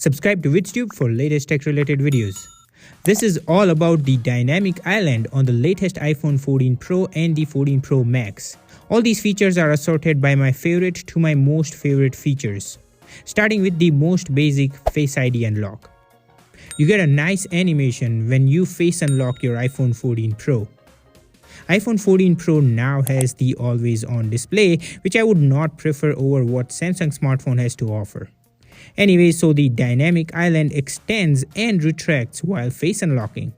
Subscribe to Vids Tube for latest tech-related videos. This is all about the dynamic island on the latest iPhone 14 Pro and the 14 Pro Max. All these features are assorted by my favorite to my most favorite features. Starting with the most basic Face ID unlock. You get a nice animation when you face unlock your iPhone 14 Pro. iPhone 14 Pro now has the always on display, which I would not prefer over what Samsung smartphone has to offer. Anyway, so the dynamic island extends and retracts while face unlocking.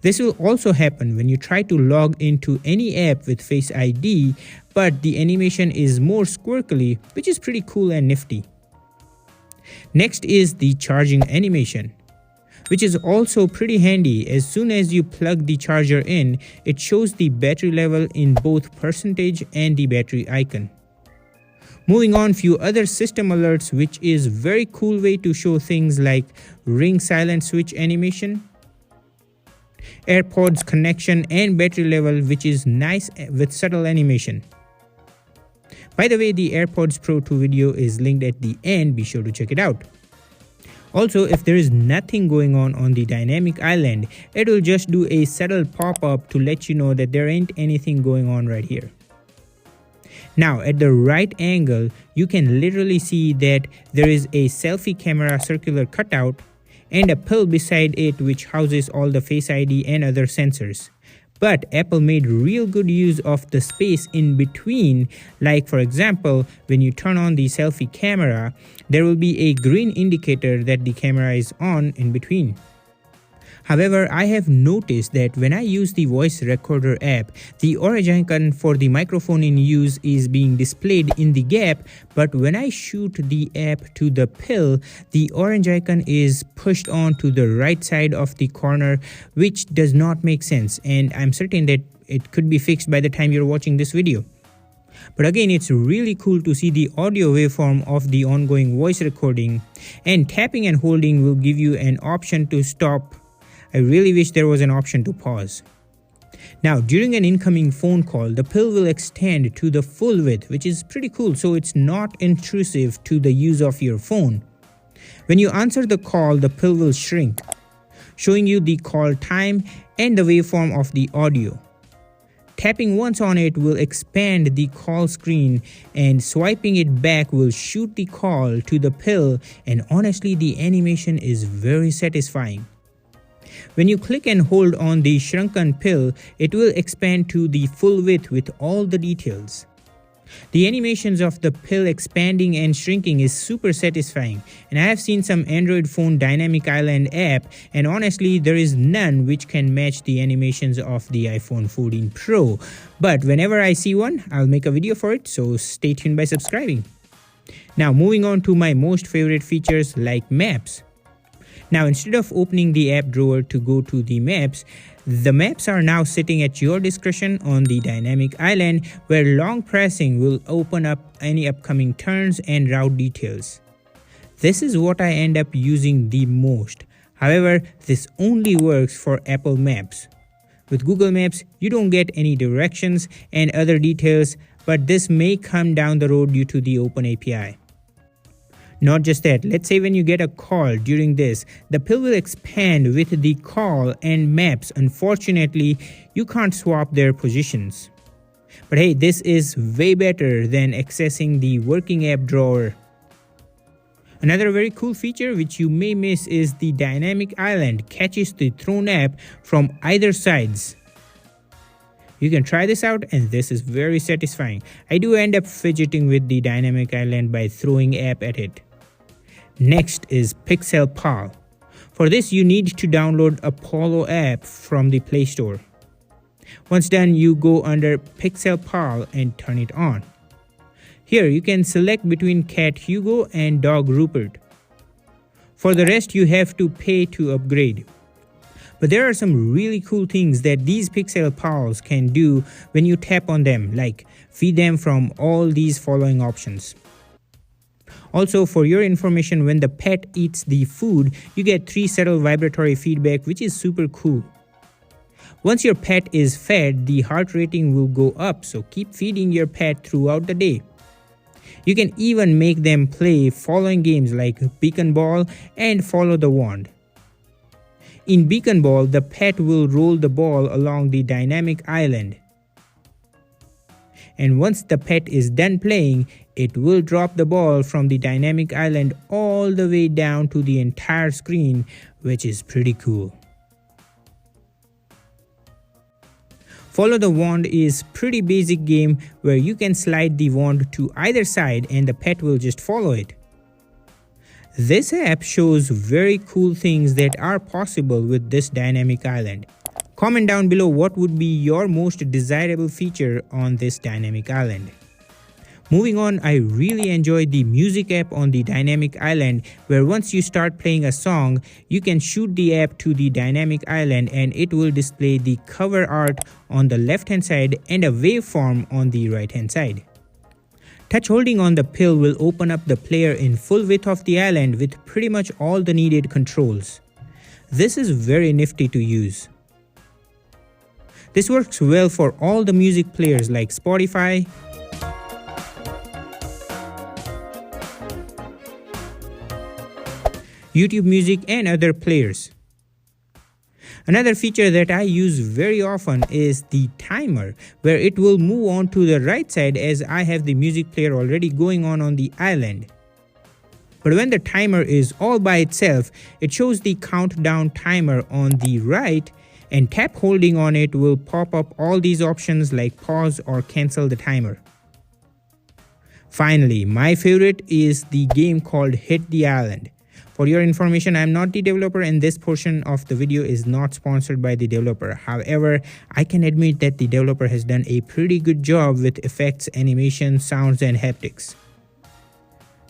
This will also happen when you try to log into any app with Face ID, but the animation is more squircly, which is pretty cool and nifty. Next is the charging animation, which is also pretty handy. As soon as you plug the charger in, it shows the battery level in both percentage and the battery icon. Moving on, few other system alerts, which is very cool way to show things like ring silent switch animation, AirPods connection and battery level, which is nice with subtle animation. By the way, the AirPods Pro 2 video is linked at the end, be sure to check it out. Also, if there is nothing going on the dynamic island, it will just do a subtle pop-up to let you know that there ain't anything going on right here. Now, at the right angle, you can literally see that there is a selfie camera circular cutout and a pill beside it which houses all the Face ID and other sensors. But Apple made real good use of the space in between, like for example, when you turn on the selfie camera, there will be a green indicator that the camera is on in between. However, I have noticed that when I use the voice recorder app, the orange icon for the microphone in use is being displayed in the gap, but when I shoot the app to the pill, the orange icon is pushed on to the right side of the corner, which does not make sense, and I'm certain that it could be fixed by the time you're watching this video. But again, it's really cool to see the audio waveform of the ongoing voice recording, and tapping and holding will give you an option to stop. I really wish there was an option to pause. Now, during an incoming phone call, the pill will extend to the full width, which is pretty cool, so it's not intrusive to the use of your phone. When you answer the call, the pill will shrink, showing you the call time and the waveform of the audio. Tapping once on it will expand the call screen, and swiping it back will shoot the call to the pill, and honestly, the animation is very satisfying. When you click and hold on the shrunken pill, it will expand to the full width with all the details. The animations of the pill expanding and shrinking is super satisfying, and I have seen some Android phone dynamic island app, and honestly there is none which can match the animations of the iPhone 14 Pro. But whenever I see one, I'll make a video for it, so stay tuned by subscribing. Now moving on to my most favorite features like maps. Now, instead of opening the app drawer to go to the maps are now sitting at your discretion on the dynamic island, where long pressing will open up any upcoming turns and route details. This is what I end up using the most. However, this only works for Apple Maps. With Google Maps, you don't get any directions and other details, but this may come down the road due to the open API. Not just that, let's say when you get a call during this, the pill will expand with the call and maps. Unfortunately, you can't swap their positions. But hey, this is way better than accessing the working app drawer. Another very cool feature which you may miss is the dynamic island catches the thrown app from either sides. You can try this out, and this is very satisfying. I do end up fidgeting with the dynamic island by throwing app at it. Next is Pixel Pal. For this, you need to download Apollo app from the Play Store. Once done, you go under Pixel Pal and turn it on. Here, you can select between cat Hugo and dog Rupert. For the rest, you have to pay to upgrade. But there are some really cool things that these Pixel Pals can do when you tap on them, like feed them from all these following options. Also, for your information, when the pet eats the food, you get 3 subtle vibratory feedback, which is super cool. Once your pet is fed, the heart rating will go up, so keep feeding your pet throughout the day. You can even make them play following games like Beacon Ball and Follow the Wand. In Beacon Ball, the pet will roll the ball along the dynamic island. And once the pet is done playing, it will drop the ball from the dynamic island all the way down to the entire screen, which is pretty cool. Follow the Wand is pretty basic game where you can slide the wand to either side and the pet will just follow it. This app shows very cool things that are possible with this dynamic island. Comment down below what would be your most desirable feature on this dynamic island. Moving on, I really enjoyed the music app on the dynamic island where once you start playing a song, you can shoot the app to the dynamic island and it will display the cover art on the left hand side and a waveform on the right hand side. Touch holding on the pill will open up the player in full width of the island with pretty much all the needed controls. This is very nifty to use. This works well for all the music players like Spotify, YouTube Music and other players. Another feature that I use very often is the timer, where it will move on to the right side as I have the music player already going on the island. But when the timer is all by itself, it shows the countdown timer on the right, and tap holding on it will pop up all these options like pause or cancel the timer. Finally, my favorite is the game called Hit the Island. For your information, I am not the developer and this portion of the video is not sponsored by the developer. However, I can admit that the developer has done a pretty good job with effects, animation, sounds and haptics.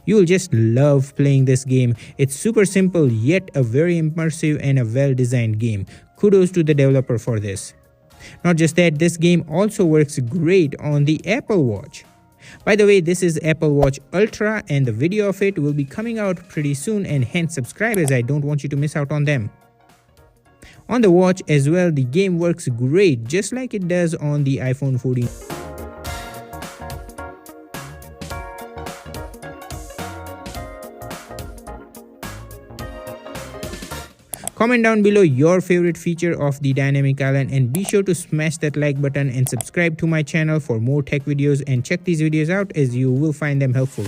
You will just love playing this game. It's super simple yet a very immersive and a well-designed game. Kudos to the developer for this. Not just that, this game also works great on the Apple Watch. By the way, this is Apple Watch Ultra and the video of it will be coming out pretty soon, and hence subscribe as I don't want you to miss out on them. On the watch as well, the game works great just like it does on the iPhone 14. Comment down below your favorite feature of the dynamic island and be sure to smash that like button and subscribe to my channel for more tech videos, and check these videos out as you will find them helpful.